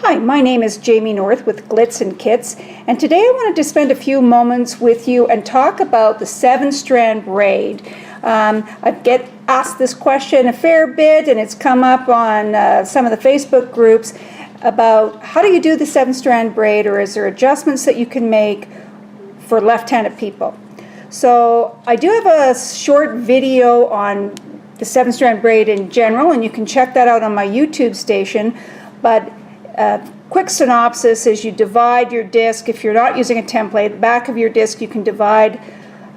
Hi, my name is Jamie North with Glitz and Kits, and today I wanted to spend a few moments with you and talk about the 7-strand braid. I get asked this question a fair bit, and it's come up on some of the Facebook groups about how do you do the 7-strand braid, or is there adjustments that you can make for left-handed people. So I do have a short video on the 7-strand braid in general, and you can check that out on my YouTube station, but quick synopsis is you divide your disc. If you're not using a template, the back of your disc you can divide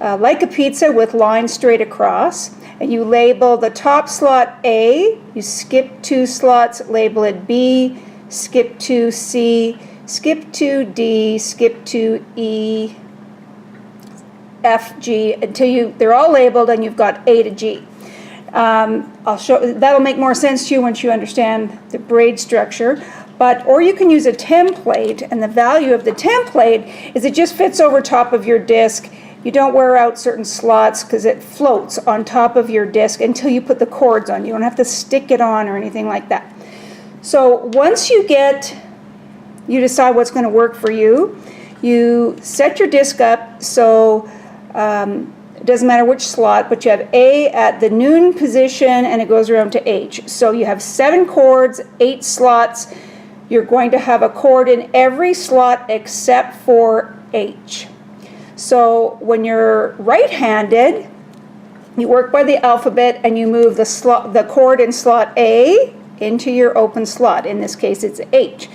like a pizza with lines straight across, and you label the top slot A, you skip 2 slots, label it B, skip 2 C, skip 2 D, skip 2 E, F, G, until they're all labeled and you've got A to G. I'll show, that'll make more sense to you once you understand the braid structure. Or you can use a template, and the value of the template is it just fits over top of your disc. You don't wear out certain slots because it floats on top of your disc until you put the cords on. You don't have to stick it on or anything like that. So once you decide what's going to work for you, you set your disc up so it doesn't matter which slot, but you have A at the noon position and it goes around to H. So you have 7 cords, 8 slots. You're going to have a cord in every slot except for H. So when you're right-handed, you work by the alphabet and you move the cord in slot A into your open slot. In this case, it's H.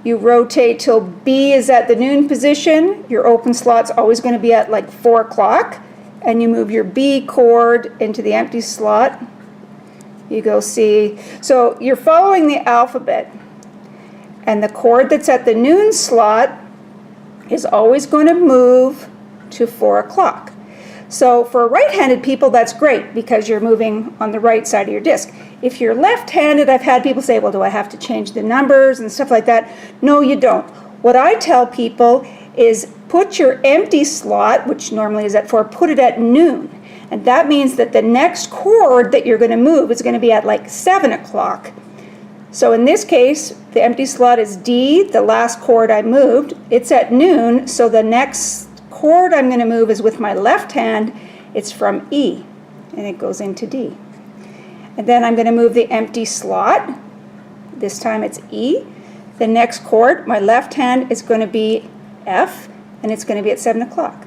You rotate till B is at the noon position. Your open slot's always going to be at like 4 o'clock. And you move your B cord into the empty slot. You go C. So you're following the alphabet. And the cord that's at the noon slot is always going to move to 4 o'clock. So for right-handed people, that's great because you're moving on the right side of your disc. If you're left-handed, I've had people say, well, do I have to change the numbers and stuff like that? No, you don't. What I tell people is put your empty slot, which normally is at 4, put it at noon. And that means that the next cord that you're going to move is going to be at like 7 o'clock. So in this case, the empty slot is D, the last cord I moved. It's at noon, so the next cord I'm going to move is with my left hand. It's from E, and it goes into D. And then I'm going to move the empty slot. This time it's E. The next cord, my left hand, is going to be F, and it's going to be at 7 o'clock.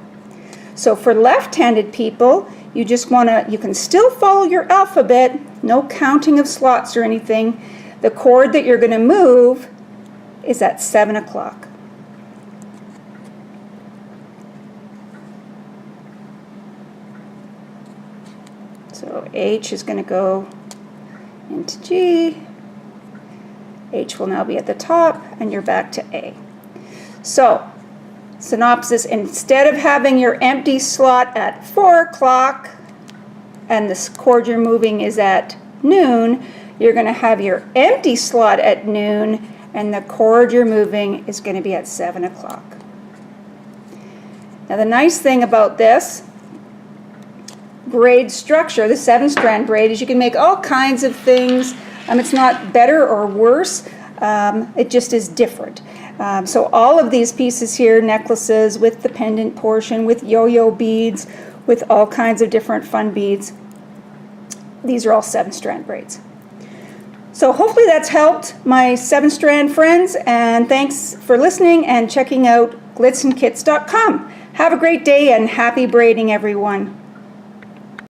So for left-handed people, you can still follow your alphabet, no counting of slots or anything. The cord that you're going to move is at 7 o'clock. So H is going to go into G. H will now be at the top, and you're back to A. So synopsis, instead of having your empty slot at 4 o'clock and the cord you're moving is at noon, you're going to have your empty slot at noon and the cord you're moving is going to be at 7 o'clock. Now the nice thing about this braid structure, the 7-strand braid, is you can make all kinds of things. It's not better or worse, it just is different. So all of these pieces here, necklaces with the pendant portion, with yo-yo beads, with all kinds of different fun beads, these are all 7-strand braids. So hopefully that's helped my 7-strand friends, and thanks for listening and checking out glitzandkits.com. Have a great day and happy braiding, everyone.